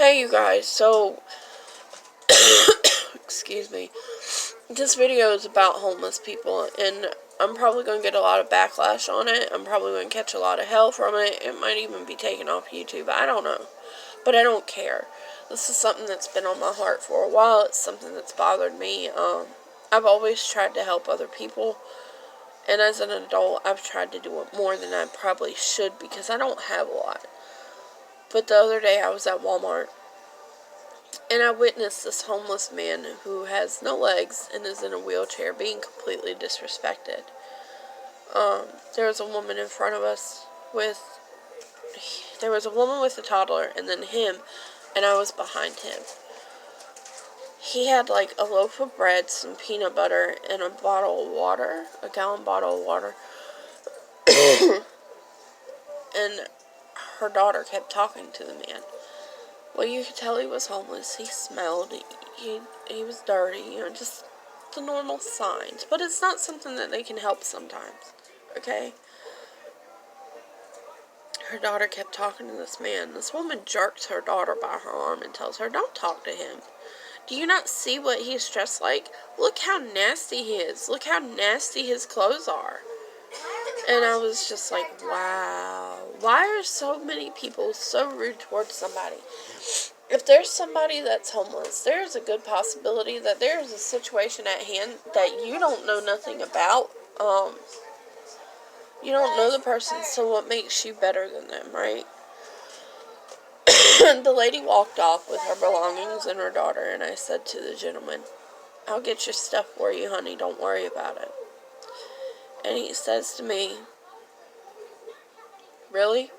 Hey you guys, so, excuse me, this video is about homeless people, and I'm probably going to get a lot of backlash on it. I'm probably going to catch a lot of hell from it. It might even be taken off YouTube, I don't know, but I don't care. This is something that's been on my heart for a while. It's something that's bothered me. I've always tried to help other people, and as an adult, I've tried to do it more than I probably should because I don't have a lot. But the other day, I was at Walmart, and I witnessed this homeless man who has no legs and is in a wheelchair being completely disrespected. There was a woman in front of us there was a woman with a toddler and then him, and I was behind him. He had like a loaf of bread, some peanut butter, and a bottle of water, a gallon bottle of water. And her daughter kept talking to the man. Well, you could tell he was homeless. He smelled. He was dirty. Just the normal signs. But it's not something that they can help sometimes. Okay? Her daughter kept talking to this man. This woman jerks her daughter by her arm and tells her, "Don't talk to him. Do you not see what he's dressed like? Look how nasty he is. Look how nasty his clothes are." And I was just like, wow. Why are so many people so rude towards somebody? If there's somebody that's homeless, there's a good possibility that there's a situation at hand that you don't know nothing about. You don't know the person, so what makes you better than them, right? The lady walked off with her belongings and her daughter, and I said to the gentleman, "I'll get your stuff for you, honey. Don't worry about it." And he says to me, "Really?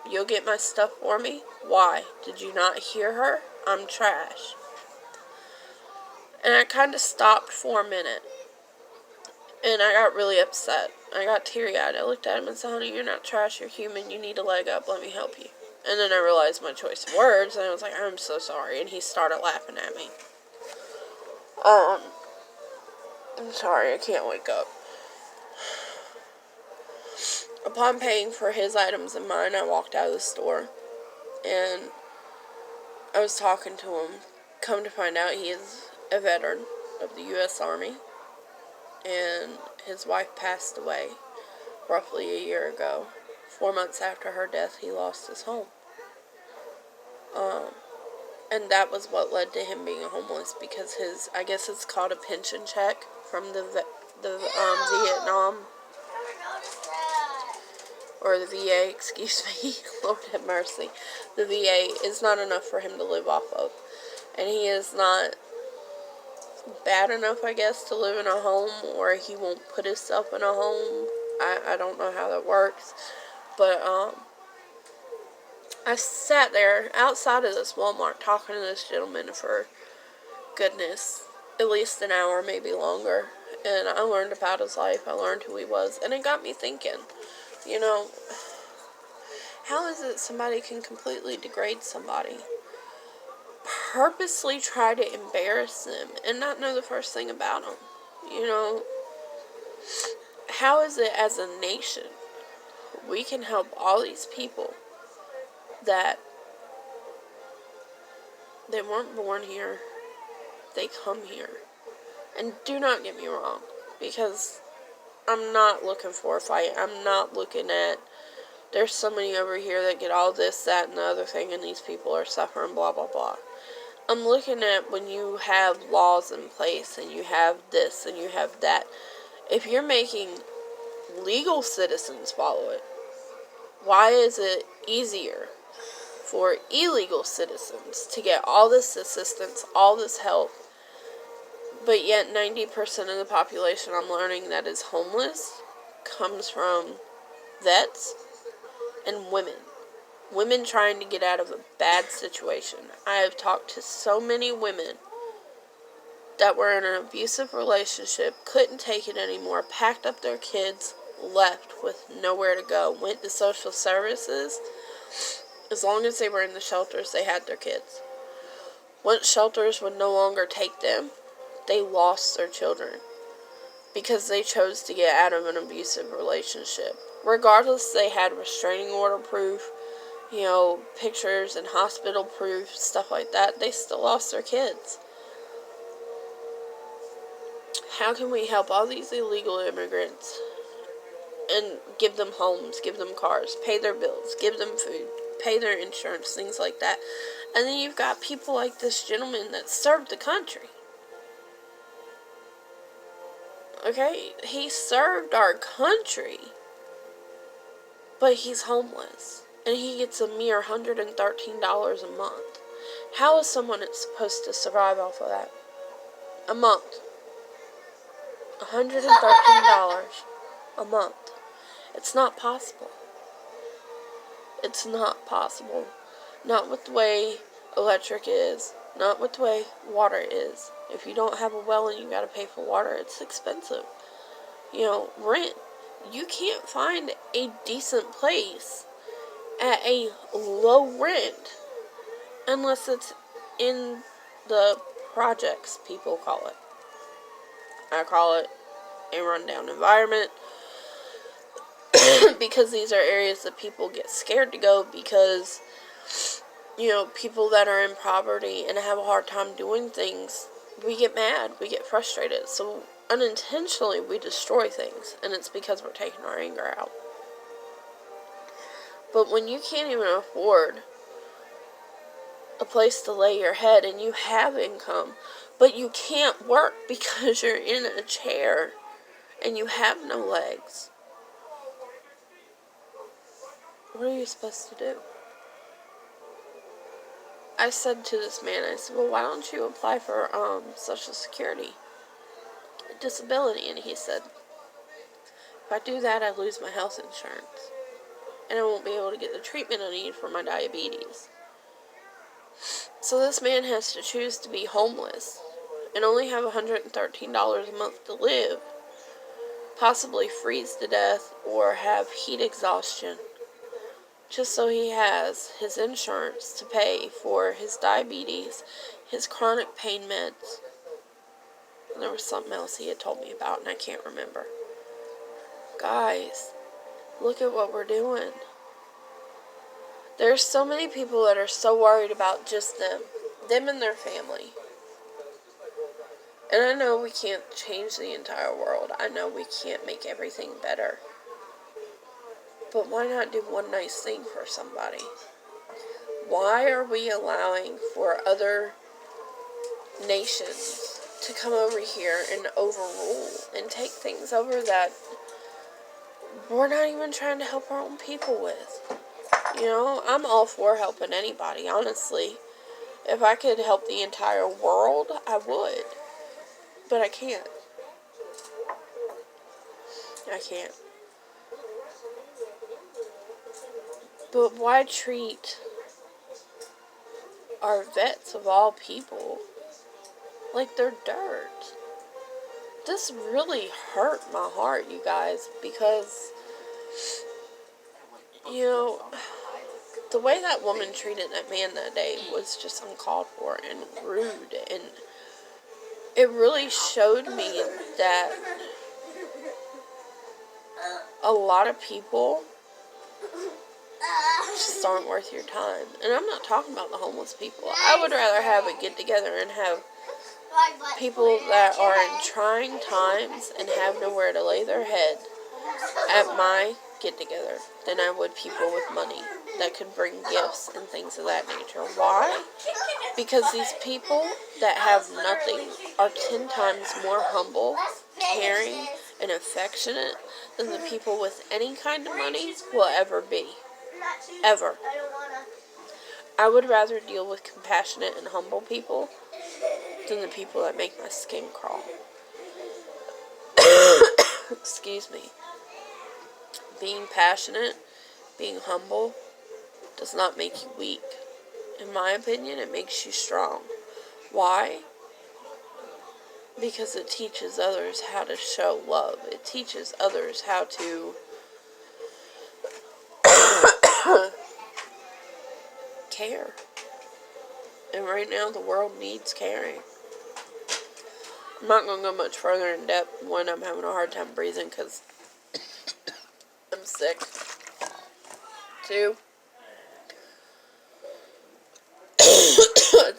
You'll get my stuff for me? Why? Did you not hear her? I'm trash." And I kind of stopped for a minute. And I got really upset. I got teary-eyed. I looked at him and said, "Honey, you're not trash. You're human. You need a leg up. Let me help you." And then I realized my choice of words. And I was like, "I'm so sorry." And he started laughing at me. I'm sorry. I can't wake up. Upon paying for his items and mine, I walked out of the store. And I was talking to him. Come to find out, he is a veteran of the U.S. Army. And his wife passed away roughly a year ago. 4 months after her death, he lost his home. And that was what led to him being homeless, because I guess it's called a pension check from the Vietnam, or the VA, excuse me, Lord have mercy. The VA is not enough for him to live off of. And he is not bad enough, I guess, to live in a home, or he won't put himself in a home. I don't know how that works. But, I sat there outside of this Walmart talking to this gentleman for, goodness, at least an hour, maybe longer. And I learned about his life. I learned who he was. And it got me thinking, how is it somebody can completely degrade somebody? Purposely try to embarrass them and not know the first thing about them. How is it as a nation we can help all these people that they weren't born here, they come here? And do not get me wrong, because I'm not looking for a fight. I'm not looking at, there's somebody over here that get all this, that, and the other thing, and these people are suffering, blah, blah, blah. I'm looking at when you have laws in place, and you have this, and you have that. If you're making legal citizens follow it, why is it easier for illegal citizens to get all this assistance, all this help, but yet 90% of the population I'm learning that is homeless comes from vets and women. Women trying to get out of a bad situation. I have talked to so many women that were in an abusive relationship, couldn't take it anymore, packed up their kids, left with nowhere to go, went to social services. As long as they were in the shelters, they had their kids. Once shelters would no longer take them, they lost their children because they chose to get out of an abusive relationship. Regardless, they had restraining order proof. pictures and hospital proof, stuff like that, they still lost their kids. How can we help all these illegal immigrants and give them homes, give them cars, pay their bills, give them food, pay their insurance, things like that? And then you've got people like this gentleman that served the country. Okay? He served our country, but he's homeless. And he gets a mere $113 a month. How is someone supposed to survive off of that? A month. $113 a month. It's not possible. It's not possible. Not with the way electric is. Not with the way water is. If you don't have a well and you gotta pay for water, it's expensive. Rent. You can't find a decent place at a low rent unless it's in the projects, people call it. I call it a rundown environment because these are areas that people get scared to go because, people that are in poverty and have a hard time doing things, we get mad, we get frustrated. So unintentionally we destroy things, and it's because we're taking our anger out. But when you can't even afford a place to lay your head and you have income, but you can't work because you're in a chair and you have no legs, what are you supposed to do? I said to this man, I said, well, why don't you apply for Social Security disability? And he said, if I do that, I lose my health insurance. And I won't be able to get the treatment I need for my diabetes. So this man has to choose to be homeless and only have $113 a month to live, possibly freeze to death or have heat exhaustion, just so he has his insurance to pay for his diabetes, his chronic pain meds. And there was something else he had told me about, and I can't remember. Guys, look at what we're doing. There's so many people that are so worried about just them and their family. And I know we can't change the entire world. I know we can't make everything better. But why not do one nice thing for somebody? Why are we allowing for other nations to come over here and overrule and take things over that we're not even trying to help our own people with? I'm all for helping anybody, honestly. If I could help the entire world, I would. But I can't. I can't. But why treat our vets of all people like they're dirt? This really hurt my heart, you guys, because, the way that woman treated that man that day was just uncalled for and rude, and it really showed me that a lot of people just aren't worth your time. And I'm not talking about the homeless people. I would rather have a get-together and have people that are in trying times and have nowhere to lay their head at my get-together than I would people with money that could bring gifts and things of that nature. Why? Because these people that have nothing are 10 times more humble, caring, and affectionate than the people with any kind of money will ever be. Ever. I would rather deal with compassionate and humble people than the people that make my skin crawl. Excuse me. Being passionate, being humble, does not make you weak. In my opinion, it makes you strong. Why? Because it teaches others how to show love. It teaches others how to care. And right now, the world needs caring. I'm not going to go much further in depth. One, I'm having a hard time breathing because I'm sick. Two,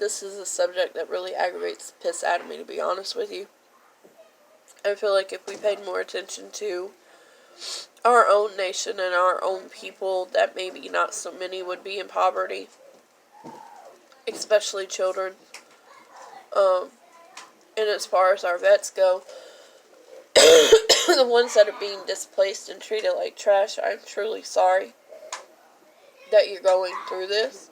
this is a subject that really aggravates the piss out of me, to be honest with you. I feel like if we paid more attention to our own nation and our own people, that maybe not so many would be in poverty, especially children. And as far as our vets go, the ones that are being displaced and treated like trash, I'm truly sorry that you're going through this.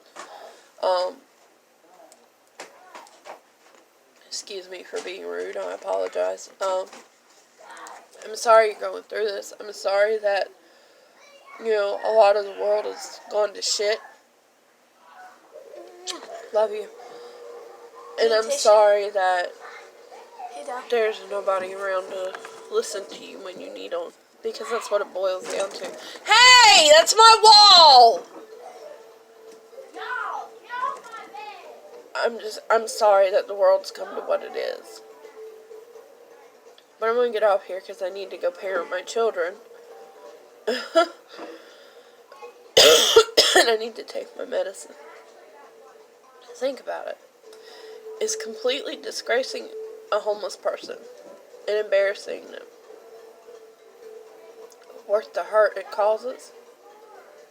Excuse me for being rude, I apologize. I'm sorry you're going through this. I'm sorry that, a lot of the world has gone to shit. Love you. And I'm sorry that there's nobody around to listen to you when you need them. Because that's what it boils down to. Hey! That's my wall! I'm sorry that the world's come to what it is. But I'm going to get off here because I need to go parent my children. And I need to take my medicine. Think about it. Is completely disgracing a homeless person and embarrassing them worth the hurt it causes?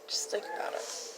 Just think about it.